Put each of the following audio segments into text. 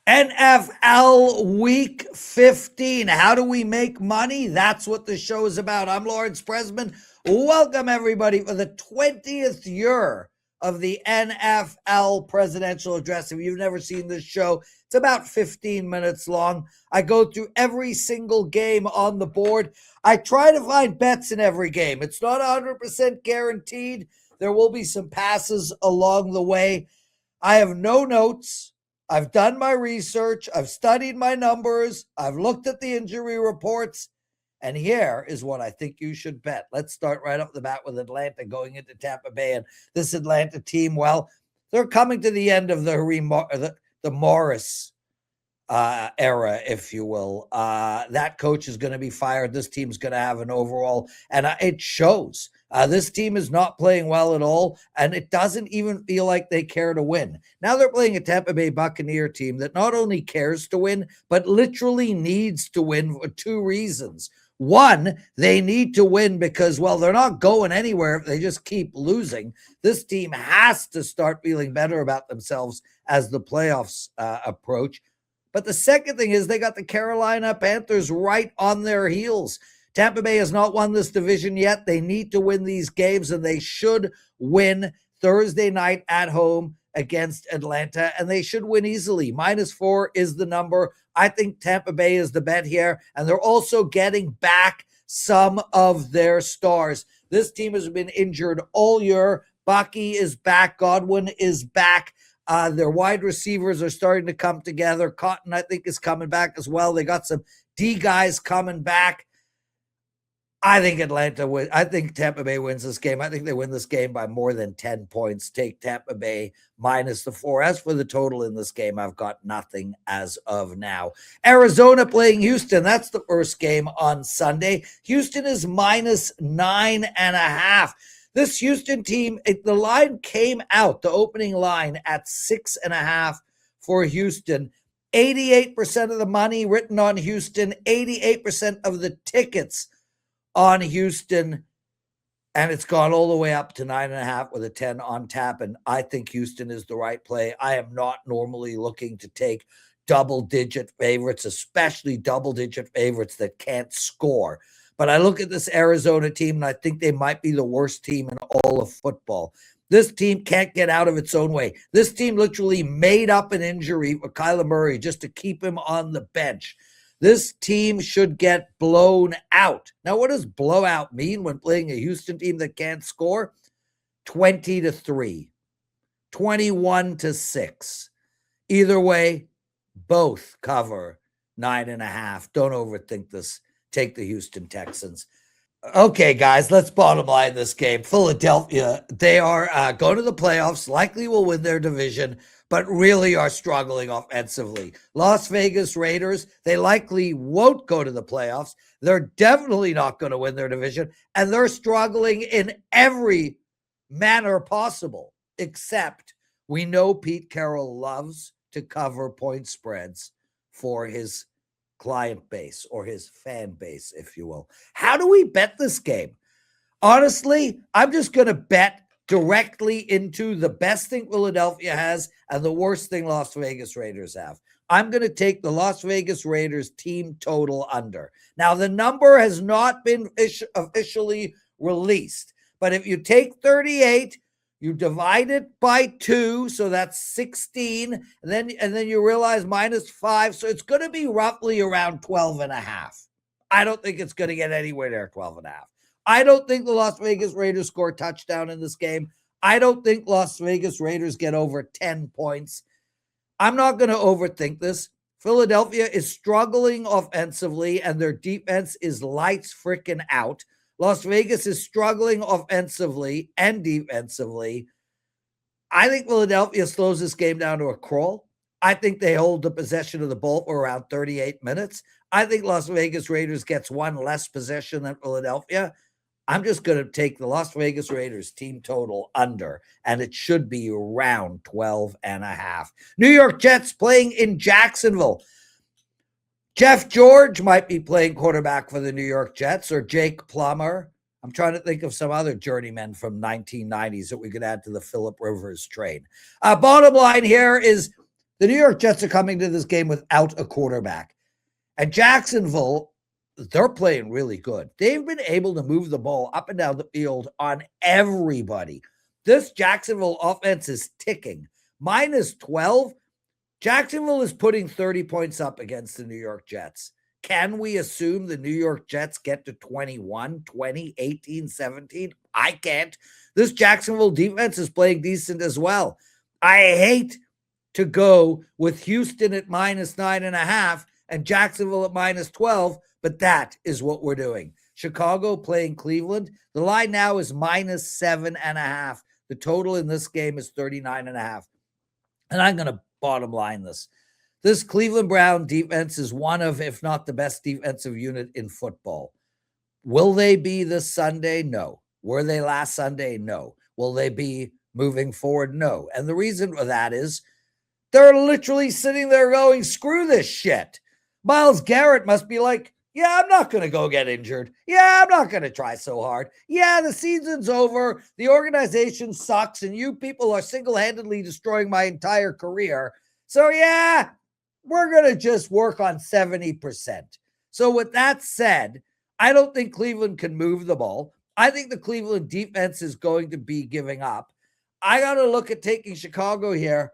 NFL Week 15. How do we make money? That's what the show is about. I'm Lawrence Prezman. Welcome, everybody, for the 20th year of the NFL Presidential Address. If you've never seen this show, it's about 15 minutes long. I go through every single game on the board. I try to find bets in every game. It's not 100% guaranteed. There will be some passes along the way. I have no notes. I've done my research. I've studied my numbers. I've looked at the injury reports. And here is what I think you should bet. Let's start right off the bat with Atlanta going into Tampa Bay. And this Atlanta team, well, they're coming to the end of the Morris era, if you will. That coach is going to be fired. This team's going to have an overall, and it shows. This team is not playing well at all, and it doesn't even feel like they care to win. Now they're playing a Tampa Bay Buccaneer team that not only cares to win, but literally needs to win for two reasons. One, they need to win because, well, they're not going anywhere if they just keep losing. This team has to start feeling better about themselves as the playoffs approach. But the second thing is they got the Carolina Panthers right on their heels. Tampa Bay has not won this division yet. They need to win these games, and they should win Thursday night at home against Atlanta, and they should win easily. -4 is the number. I think Tampa Bay is the bet here, and they're also getting back some of their stars. This team has been injured all year. Bucky is back. Godwin is back. Their wide receivers are starting to come together. Cotton, I think, is coming back as well. They got some D guys coming back. I think Tampa Bay wins this game. I think they win this game by more than 10 points. Take Tampa Bay -4. As for the total in this game, I've got nothing as of now. Arizona playing Houston. That's the first game on Sunday. Houston is -9.5. This Houston team, the line came out, the opening line at 6.5 for Houston. 88% of the money written on Houston, 88% of the tickets on Houston, and it's gone all the way up to 9.5 with a 10 on tap, and I think Houston is the right play. I am not normally looking to take double-digit favorites, especially double-digit favorites that can't score. But I look at this Arizona team, and I think they might be the worst team in all of football. This team can't get out of its own way. This team literally made up an injury for Kyler Murray just to keep him on the bench. This team should get blown out. Now, what does blowout mean when playing a Houston team that can't score? 20-3, 21-6. Either way, both cover 9.5. Don't overthink this. Take the Houston Texans. Okay, guys, let's bottom line this game. Philadelphia, they are going to the playoffs, likely will win their division, but really are struggling offensively. Las Vegas Raiders, they likely won't go to the playoffs. They're definitely not going to win their division, and they're struggling in every manner possible, except we know Pete Carroll loves to cover point spreads for his client base or his fan base, if you will. How do we bet this game? Honestly, I'm just going to bet directly into the best thing Philadelphia has and the worst thing Las Vegas Raiders have. I'm going to take the Las Vegas Raiders team total under. Now, the number has not been officially released, but if you take 38, you divide it by 2, so that's 16, and then you realize -5, so it's going to be roughly around 12.5. I don't think it's going to get anywhere near 12.5. I don't think the Las Vegas Raiders score a touchdown in this game. I don't think Las Vegas Raiders get over 10 points. I'm not going to overthink this. Philadelphia is struggling offensively, and their defense is lights freaking out. Las Vegas is struggling offensively and defensively. I think Philadelphia slows this game down to a crawl. I think they hold the possession of the ball for around 38 minutes. I think Las Vegas Raiders gets one less possession than Philadelphia. I'm just going to take the Las Vegas Raiders team total under, and it should be around 12.5. New York Jets playing in Jacksonville. Jeff George might be playing quarterback for the New York Jets, or Jake Plummer. I'm trying to think of some other journeymen from 1990s that we could add to the Phillip Rivers train. Bottom line here is The New York Jets are coming to this game without a quarterback. And Jacksonville, they're playing really good. They've been able to move the ball up and down the field on everybody. This Jacksonville offense is ticking. Minus 12. Jacksonville is putting 30 points up against the New York Jets. Can we assume the New York Jets get to 21, 20, 18, 17? I can't. This Jacksonville defense is playing decent as well. I hate to go with Houston at minus 9.5 and Jacksonville at minus 12, but that is what we're doing. Chicago playing Cleveland. The line now is minus 7.5. The total in this game is 39.5. And I'm going to bottom line this. This Cleveland Brown defense is one of, if not the best defensive unit in football. Will they be this Sunday? No. Were they last Sunday? No. Will they be moving forward? No. And the reason for that is they're literally sitting there going, screw this shit. Myles Garrett must be like, yeah, I'm not going to go get injured. Yeah, I'm not going to try so hard. Yeah, the season's over. The organization sucks, and you people are single-handedly destroying my entire career. So, yeah, we're going to just work on 70%. So, with that said, I don't think Cleveland can move the ball. I think the Cleveland defense is going to be giving up. I got to look at taking Chicago here,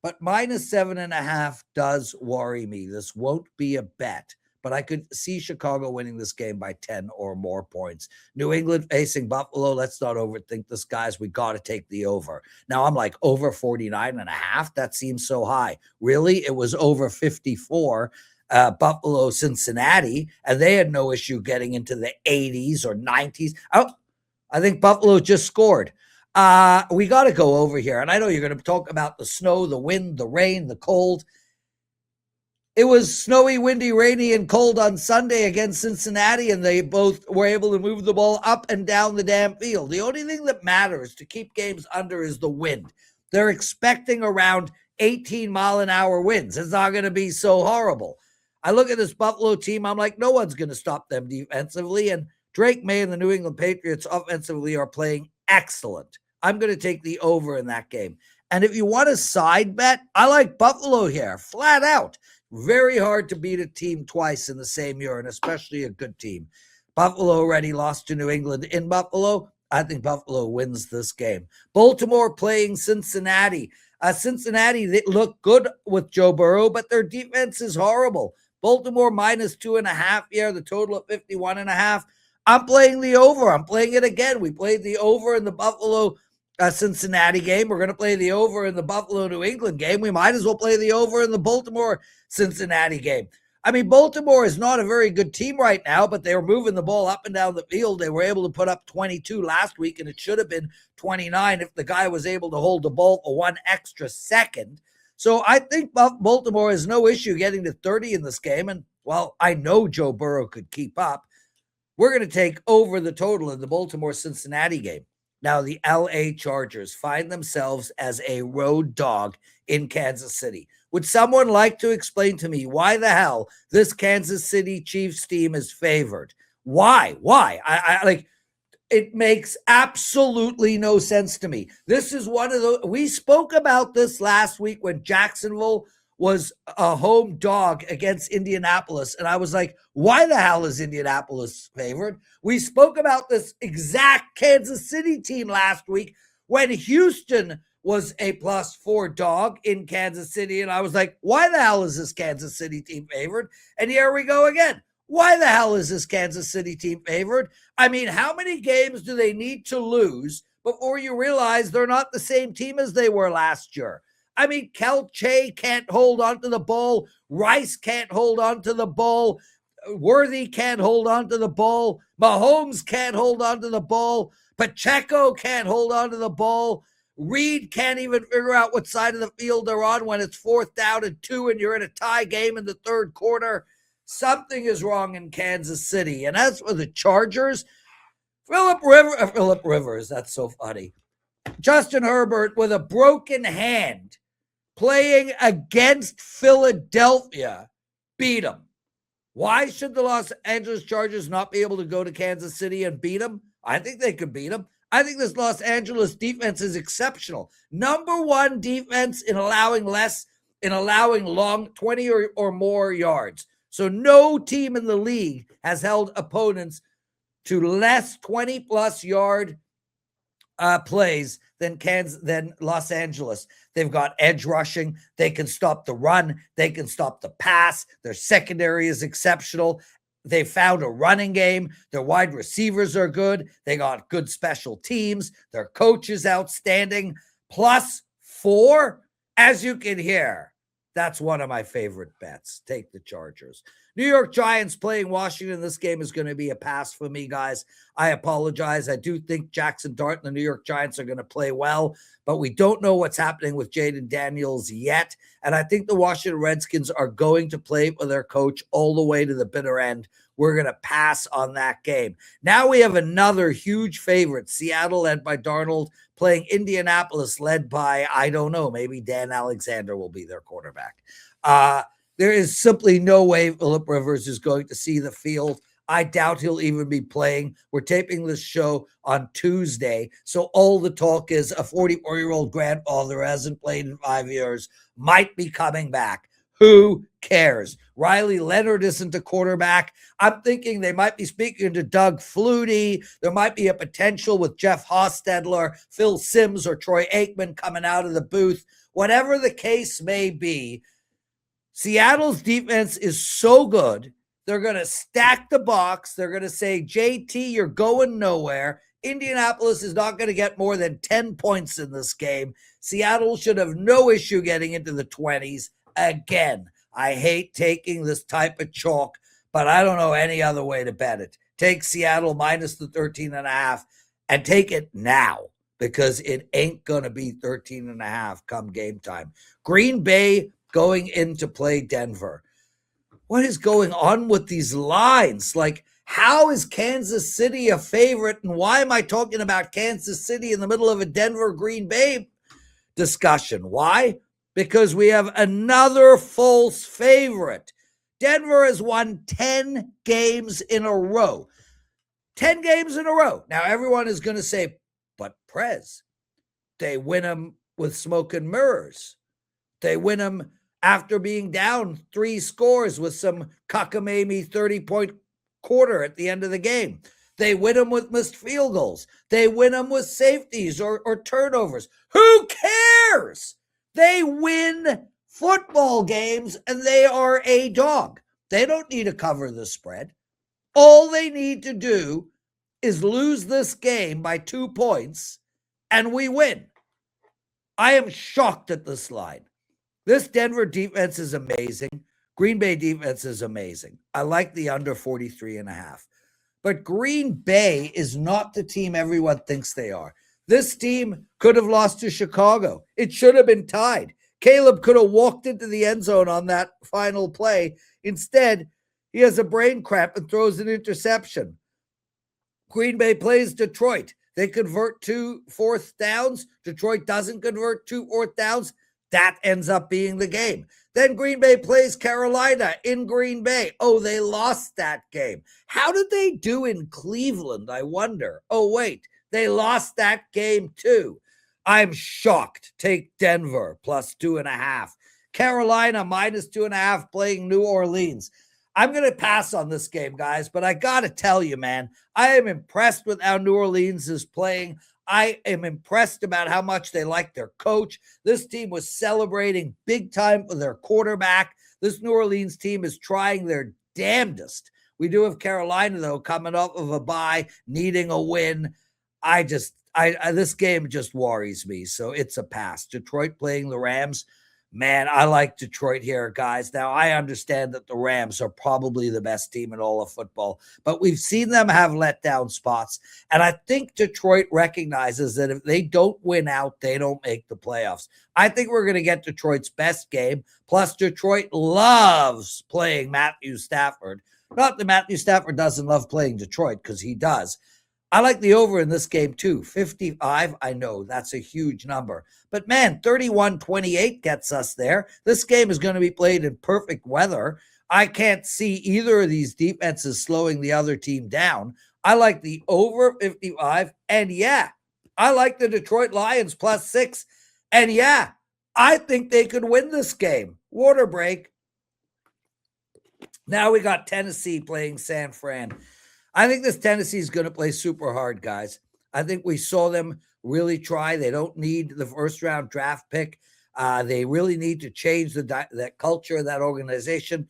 but minus 7.5 does worry me. This won't be a bet. But I could see Chicago winning this game by 10 or more points. New England facing Buffalo. Let's not overthink this, guys. We got to take the over. Now, I'm like, over 49.5? That seems so high. Really? It was over 54. Buffalo, Cincinnati, and they had no issue getting into the 80s or 90s. I think Buffalo just scored. We got to go over here. And I know you're going to talk about the snow, the wind, the rain, the cold. It was snowy, windy, rainy, and cold on Sunday against Cincinnati, and they both were able to move the ball up and down the damn field. The only thing that matters to keep games under is the wind. They're expecting around 18-mile-an-hour winds. It's not going to be so horrible. I look at this Buffalo team, I'm like, no one's going to stop them defensively, and Drake May and the New England Patriots offensively are playing excellent. I'm going to take the over in that game. And if you want a side bet, I like Buffalo here, flat out. Very hard to beat a team twice in the same year, and especially a good team. Buffalo already lost to New England in Buffalo. I think Buffalo wins this game. Baltimore playing Cincinnati. Cincinnati, they look good with Joe Burrow, but their defense is horrible. Baltimore minus 2.5 here, the total at 51.5. I'm playing the over. I'm playing it again. We played the over in the Buffalo Cincinnati game. We're going to play the over in the Buffalo New England game. We might as well play the over in the Baltimore Cincinnati game. I mean, Baltimore is not a very good team right now, but they were moving the ball up and down the field. They were able to put up 22 last week, and it should have been 29 if the guy was able to hold the ball for one extra second. So I think Baltimore has no issue getting to 30 in this game. And, well, I know Joe Burrow could keep up. We're going to take over the total in the Baltimore-Cincinnati game. Now, the LA Chargers find themselves as a road dog in Kansas City. Would someone like to explain to me why the hell this Kansas City Chiefs team is favored? Why? I like, it makes absolutely no sense to me. This is one of the, we spoke about this last week when Jacksonville was a home dog against Indianapolis. And I was like, why the hell is Indianapolis favored? We spoke about this exact Kansas City team last week when Houston was a +4 dog in Kansas City. And I was like, why the hell is this Kansas City team favored? And here we go again. Why the hell is this Kansas City team favored? I mean, how many games do they need to lose before you realize they're not the same team as they were last year? I mean, Kelce can't hold on to the ball. Rice can't hold on to the ball. Worthy can't hold on to the ball. Mahomes can't hold on to the ball. Pacheco can't hold on to the ball. Reed can't even figure out what side of the field they're on when it's 4th down and 2 and you're in a tie game in the third quarter. Something is wrong in Kansas City. And as for the Chargers, Philip Rivers, that's so funny. Justin Herbert with a broken hand playing against Philadelphia beat them. Why should the Los Angeles Chargers not be able to go to Kansas City and beat them? I think they could beat them. I think this Los Angeles defense is exceptional. Number 1 defense in allowing less in allowing long 20 or more yards. So no team in the league has held opponents to less 20-plus yard plays than Los Angeles. They've got edge rushing. They can stop the run. They can stop the pass. Their secondary is exceptional. They found a running game. Their wide receivers are good. They got good special teams. Their coach is outstanding. +4, as you can hear. That's one of my favorite bets. Take the Chargers. New York Giants playing Washington. This game is going to be a pass for me, guys. I apologize. I do think Jackson Dart and the New York Giants are going to play well, but we don't know what's happening with Jaden Daniels yet. And I think the Washington Redskins are going to play with their coach all the way to the bitter end. We're going to pass on that game. Now we have another huge favorite, Seattle led by Darnold, playing Indianapolis led by, I don't know, maybe Dan Alexander will be their quarterback. There is simply no way Phillip Rivers is going to see the field. I doubt he'll even be playing. We're taping this show on Tuesday, so all the talk is a 44-year-old grandfather who hasn't played in 5 years might be coming back. Who cares? Riley Leonard isn't a quarterback. I'm thinking they might be speaking to Doug Flutie. There might be a potential with Jeff Hostetler, Phil Simms, or Troy Aikman coming out of the booth. Whatever the case may be, Seattle's defense is so good. They're going to stack the box. They're going to say, JT, you're going nowhere. Indianapolis is not going to get more than 10 points in this game. Seattle should have no issue getting into the 20s. Again, I hate taking this type of chalk, but I don't know any other way to bet it. Take Seattle minus the 13.5 and take it now because it ain't going to be 13.5 come game time. Green Bay going in to play Denver. What is going on with these lines? Like, how is Kansas City a favorite? And why am I talking about Kansas City in the middle of a Denver-Green Bay discussion? Why? Because we have another false favorite. Denver has won 10 games in a row. 10 games in a row. Now, everyone is going to say, but Prez, they win them with smoke and mirrors. They win them after being down 3 scores with some cockamamie 30-point quarter at the end of the game. They win them with missed field goals. They win them with safeties or turnovers. Who cares? They win football games, and they are a dog. They don't need to cover the spread. All they need to do is lose this game by 2 points, and we win. I am shocked at this line. This Denver defense is amazing. Green Bay defense is amazing. I like the under 43.5. But Green Bay is not the team everyone thinks they are. This team could have lost to Chicago. It should have been tied. Caleb could have walked into the end zone on that final play. Instead, he has a brain cramp and throws an interception. Green Bay plays Detroit. They convert 2 fourth downs. Detroit doesn't convert 2 fourth downs. That ends up being the game. Then Green Bay plays Carolina in Green Bay. Oh, they lost that game. How did they do in Cleveland, I wonder? Oh, wait, they lost that game too. I'm shocked. Take Denver plus 2.5. Carolina minus 2.5 playing New Orleans. I'm going to pass on this game, guys, but I got to tell you, man, I am impressed with how New Orleans is playing. I am impressed about how much they like their coach. This team was celebrating big time for their quarterback. This New Orleans team is trying their damnedest. We do have Carolina, though, coming off of a bye, needing a win. This game just worries me, so it's a pass. Detroit playing the Rams. Man, I like Detroit here, guys. Now, I understand that the Rams are probably the best team in all of football, but we've seen them have letdown spots, and I think Detroit recognizes that if they don't win out, they don't make the playoffs. I think we're going to get Detroit's best game, plus Detroit loves playing Matthew Stafford. Not that Matthew Stafford doesn't love playing Detroit, because he does. I like the over in this game too. 55, I know that's a huge number. But man, 31-28 gets us there. This game is going to be played in perfect weather. I can't see either of these defenses slowing the other team down. I like the over 55. And yeah, I like the Detroit Lions plus 6. And yeah, I think they could win this game. Water break. Now we got Tennessee playing San Fran. I think this Tennessee is going to play super hard, guys. I think we saw them really try. They don't need the first round draft pick. They really need to change that culture of that organization.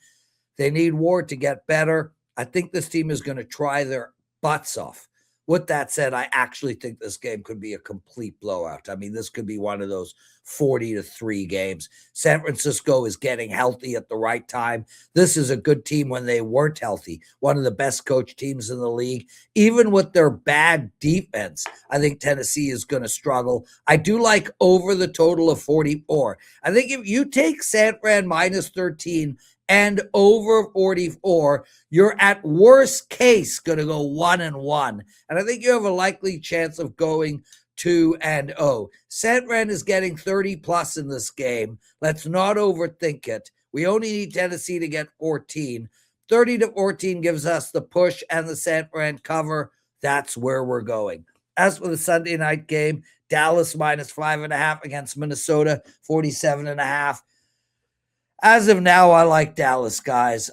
They need Ward to get better. I think this team is going to try their butts off. With that said, I actually think this game could be a complete blowout. I mean, this could be one of those 40-3 games. San Francisco is getting healthy at the right time. This is a good team when they weren't healthy. One of the best coached teams in the league. Even with their bad defense, I think Tennessee is going to struggle. I do like over the total of 44. I think if you take San Fran minus 13 and over 44, you're at worst case going to go 1-1. And I think you have a likely chance of going 2-0. San Fran is getting 30 plus in this game. Let's not overthink it. We only need Tennessee to get 14. 30-14 gives us the push and the San Fran cover. That's where we're going. As for the Sunday night game, Dallas minus 5.5 against Minnesota, 47.5. As of now, I like Dallas, guys.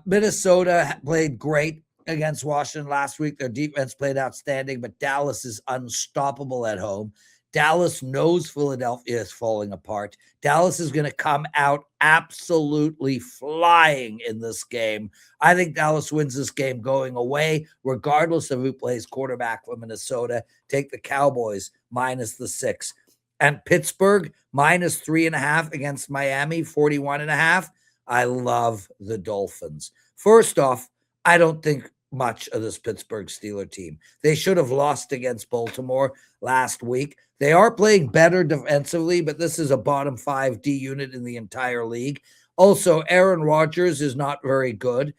Minnesota played great against Washington last week. Their defense played outstanding, but Dallas is unstoppable at home. Dallas knows Philadelphia is falling apart. Dallas is going to come out absolutely flying in this game. I think Dallas wins this game going away, regardless of who plays quarterback for Minnesota. Take the Cowboys minus the 6. And Pittsburgh minus 3.5 against Miami, 41.5. I love the Dolphins. First off, I don't think much of this Pittsburgh Steelers team. They should have lost against Baltimore last week. They are playing better defensively, but this is a bottom 5 D unit in the entire league. Also, Aaron Rodgers is not very good.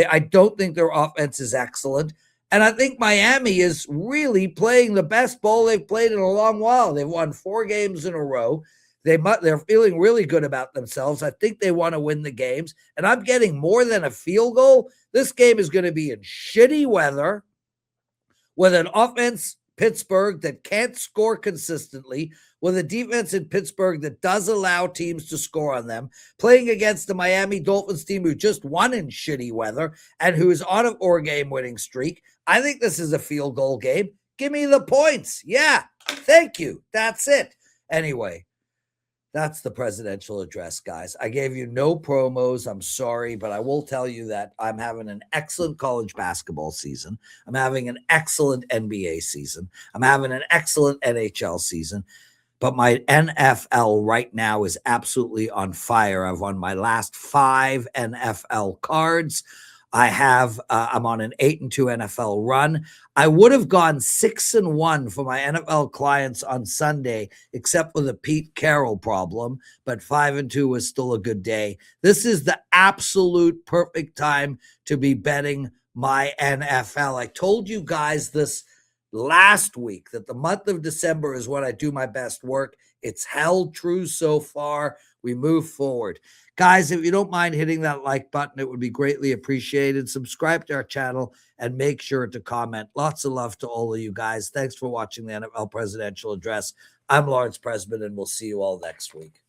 I don't think their offense is excellent. And I think Miami is really playing the best ball they've played in a long while. They've won 4 games in a row. They're feeling really good about themselves. I think they want to win the games. And I'm getting more than a field goal. This game is going to be in shitty weather with an offense, Pittsburgh, that can't score consistently, with a defense in Pittsburgh that does allow teams to score on them, playing against the Miami Dolphins team who just won in shitty weather and who is on a 4-game winning streak. I think this is a field goal game. Give me the points. Yeah, thank you. That's it. Anyway, that's the presidential address, guys. I gave you no promos. I'm sorry, but I will tell you that I'm having an excellent college basketball season. I'm having an excellent NBA season. I'm having an excellent NHL season. But my NFL right now is absolutely on fire. I've won my last 5 NFL cards. I'm on an 8-2 NFL run. I would have gone 6-1 for my NFL clients on Sunday, except for the Pete Carroll problem, but 5-2 was still a good day. This is the absolute perfect time to be betting my NFL. I told you guys this last week that the month of December is when I do my best work. It's held true so far. We move forward. Guys, if you don't mind hitting that like button, it would be greatly appreciated. Subscribe to our channel and make sure to comment. Lots of love to all of you guys. Thanks for watching the NFL Presidential Address. I'm Lawrence Prezman, and we'll see you all next week.